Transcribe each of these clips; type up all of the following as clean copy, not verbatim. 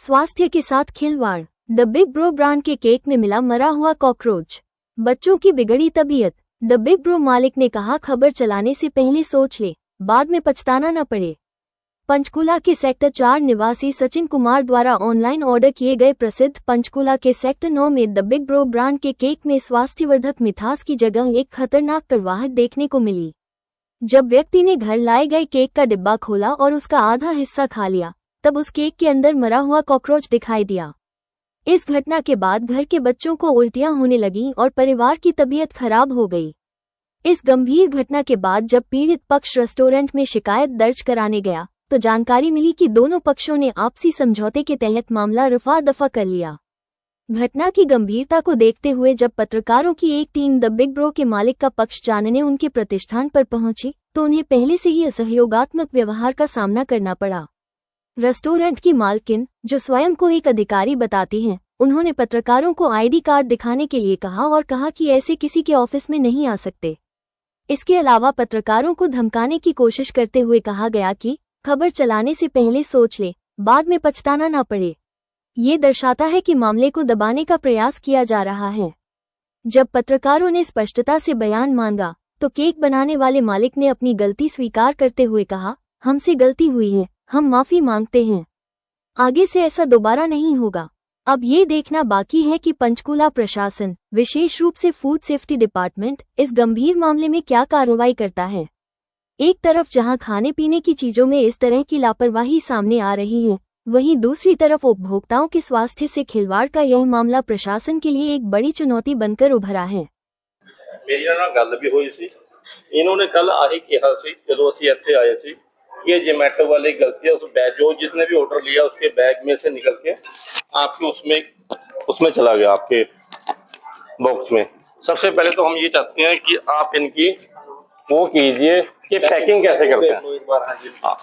स्वास्थ्य के साथ खिलवाड़। द बिग ब्रो ब्रांड के केक में मिला मरा हुआ कॉकरोच। बच्चों की बिगड़ी तबीयत। द बिग ब्रो मालिक ने कहा, खबर चलाने से पहले सोच ले, बाद में पछताना न पड़े। पंचकूला के सेक्टर 4 निवासी सचिन कुमार द्वारा ऑनलाइन ऑर्डर किए गए प्रसिद्ध पंचकूला के सेक्टर 9 में द बिग ब्रो ब्रांड के केक में स्वास्थ्यवर्धक मिठास की जगह एक खतरनाक कड़वाहट देखने को मिली। जब व्यक्ति ने घर लाए गए केक का डिब्बा खोला और उसका आधा हिस्सा खा लिया, तब उस केक के अंदर मरा हुआ कॉकरोच दिखाई दिया। इस घटना के बाद घर के बच्चों को उल्टियां होने लगीं और परिवार की तबीयत खराब हो गई। इस गंभीर घटना के बाद जब पीड़ित पक्ष रेस्टोरेंट में शिकायत दर्ज कराने गया, तो जानकारी मिली कि दोनों पक्षों ने आपसी समझौते के तहत मामला रफा दफा कर लिया। घटना की गंभीरता को देखते हुए जब पत्रकारों की एक टीम द बिग ब्रो के मालिक का पक्ष जानने उनके प्रतिष्ठान पर पहुंची, तो उन्हें पहले से ही असहयोगात्मक व्यवहार का सामना करना पड़ा। रेस्टोरेंट की मालकिन, जो स्वयं को एक अधिकारी बताती हैं, उन्होंने पत्रकारों को आईडी कार्ड दिखाने के लिए कहा और कहा कि ऐसे किसी के ऑफिस में नहीं आ सकते। इसके अलावा पत्रकारों को धमकाने की कोशिश करते हुए कहा गया कि खबर चलाने से पहले सोच ले, बाद में पछताना ना पड़े। ये दर्शाता है कि मामले को दबाने का प्रयास किया जा रहा है। जब पत्रकारों ने स्पष्टता से बयान मांगा, तो केक बनाने वाले मालिक ने अपनी गलती स्वीकार करते हुए कहा, हमसे गलती हुई है, हम माफी मांगते हैं। आगे से ऐसा दोबारा नहीं होगा। अब ये देखना बाकी है कि पंचकूला प्रशासन, विशेष रूप से फूड सेफ्टी डिपार्टमेंट, इस गंभीर मामले में क्या कार्रवाई करता है। एक तरफ जहां खाने पीने की चीजों में इस तरह की लापरवाही सामने आ रही है, वहीं दूसरी तरफ उपभोक्ताओं के स्वास्थ्य से खिलवाड़ का यह मामला प्रशासन के लिए एक बड़ी चुनौती बनकर उभरा है। मेरी ना गल भी हुई सी, इन्होंने कल आही कहा सी जदों असीं इत्थे आए सी कि ये जोमैटो वाली गलती है, उस बैग जो जिसने भी ऑर्डर लिया उसके बैग में से निकल के आपके उसमें चला गया, आपके बॉक्स में। सबसे पहले तो हम ये चाहते हैं कि आप इनकी वो कीजिए कि पैकिंग कैसे करते हैं। हाँ,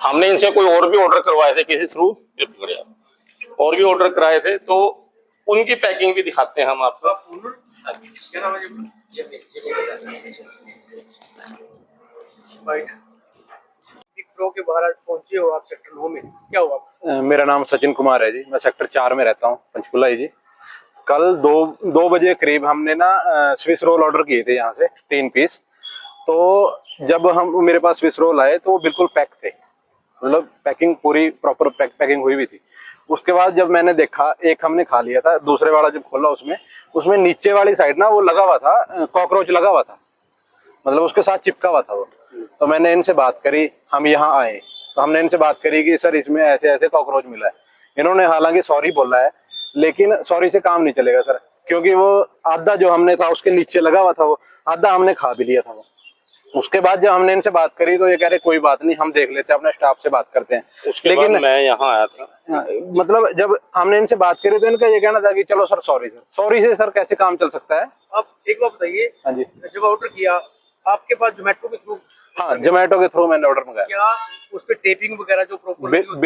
हमने इनसे कोई और भी ऑर्डर करवाए थे किसी थ्रू, और भी ऑर्डर कराए थे, तो उनकी पैकिंग भी दिखाते हैं हम आपको। प्रो के बाहर पहुंचे हो आप सेक्टर 9 में, क्या हुआ? मेरा नाम सचिन कुमार है जी, मैं सेक्टर 4 में रहता हूँ, पंचकुला ही जी। कल दो बजे करीब हमने ना स्विस रोल ऑर्डर किए थे यहाँ से 3 पीस। तो जब हम मेरे पास स्विस रोल आए तो वो बिल्कुल पैक थे, मतलब पैकिंग पूरी प्रॉपर पैकिंग हुई भी थी। उसके बाद जब मैंने देखा, एक हमने खा लिया था, दूसरे वाला जब खोला उसमें नीचे वाली साइड ना वो लगा हुआ था, कॉकरोच लगा हुआ था, मतलब उसके साथ चिपका हुआ था वो। तो मैंने इनसे बात करी, हम यहाँ आए तो हमने इनसे बात करी कि सर इसमें ऐसे ऐसे कॉकरोच मिला है। इन्होंने हालांकि सॉरी बोला है, लेकिन सॉरी से काम नहीं चलेगा सर, क्योंकि वो आधा जो हमने था उसके नीचे लगा हुआ था, वो आधा हमने खा भी लिया था वो। उसके बाद जब हमने इनसे बात करी तो ये कह रहे कोई बात नहीं, हम देख लेते हैं, अपने स्टाफ से बात करते हैं। लेकिन मैं यहाँ आया था, मतलब जब हमने इनसे बात करी तो इनका ये कहना था कि चलो सर सॉरी सर, सॉरी से सर कैसे काम चल सकता है। अब एक बात बताइए, हाँ जी, जब ऑर्डर किया आपके पास जोमैटो के थ्रू? हाँ, जोमैटो के थ्रू मैंने ऑर्डर मंगाया। क्या उस पे टेपिंग वगैरह जो प्रॉपर?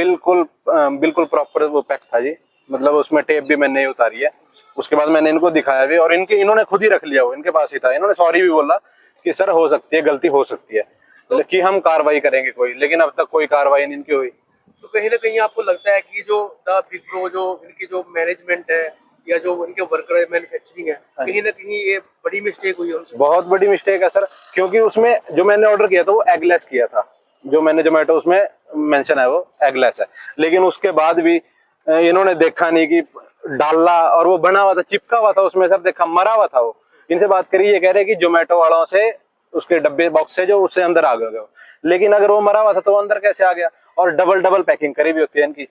बिल्कुल प्रॉपर वो पैक था जी, मतलब उसमें टेप भी मैंने उतारी है। उसके बाद मैंने इनको दिखाया भी, और इन्होंने खुद ही रख लिया, वो इनके पास ही था। इन्होंने सॉरी भी बोला कि सर हो सकती है, गलती हो सकती है, तो कि हम कार्रवाई करेंगे कोई, लेकिन अब तक कोई कार्रवाई नहीं इनकी हुई। तो कहीं ना कहीं आपको लगता है कि जो द बिग ब्रो, जो इनकी जो मैनेजमेंट है या जो उनके वर्कर मैन्युफैक्चरिंग है, कहीं ना कहीं ये बड़ी मिस्टेक हुई है? बहुत बड़ी मिस्टेक है सर, क्योंकि उसमें जो मैंने ऑर्डर किया था वो एगलेस किया था, जो मैंने जोमैटो उसमें मेंशन है वो एगलेस है। लेकिन उसके बाद भी इन्होंने देखा नहीं कि डाला, और वो बना हुआ था, चिपका हुआ था उसमें सर, देखा मरा हुआ था वो। इनसे बात करी, ये कह रहे कि जोमैटो वालों से उसके डब्बे बॉक्स से जो उससे अंदर आ गया, लेकिन अगर वो मरा हुआ था तो वो अंदर कैसे आ गया। और डबल पैकिंग करी भी होती है इनकी,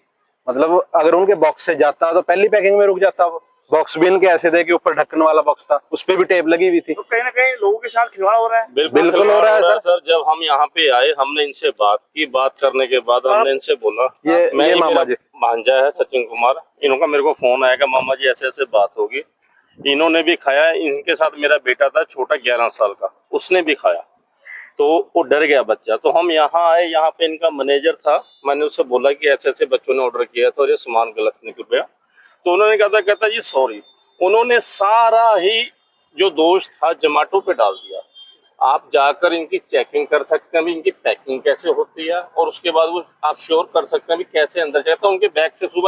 मतलब अगर उनके बॉक्स से जाता तो पहली पैकिंग में रुक जाता। वो बॉक्स भी इनके ऐसे थे कि ऊपर ढक्कन वाला बॉक्स था, उस पे भी टेप लगी हुई थी। तो कहीं ना कहीं लोगों के साथ खिलवाड़ हो रहा है। बिल्कुल हो रहा है सर। जब हम यहाँ पे आए, हमने इनसे बात की, बात करने के बाद हमने इनसे बोला, ये मामा जी भांजा है सचिन कुमार, इनका मेरे को फोन आएगा, मामा जी ऐसे ऐसे बात होगी। इन्होंने भी खाया, इनके साथ मेरा बेटा था छोटा 11 साल का, उसने भी खाया, तो वो डर गया बच्चा। तो हम यहाँ आए, यहाँ पे इनका मैनेजर था, मैंने उससे बोला कि ऐसे ऐसे बच्चों ने ऑर्डर किया था और ये सामान गलत निकल गया। तो उन्होंने कहता जी सॉरी। उन्होंने सारा ही जो दोष था जोमैटो पे डाल दिया। आप जाकर इनकी चेकिंग कर सकते हैं भी इनकी पैकिंग कैसे होती है, और उसके बाद वो आप श्योर कर सकते हैं भी कैसे अंदर जाता है। उनके बैग से सुबह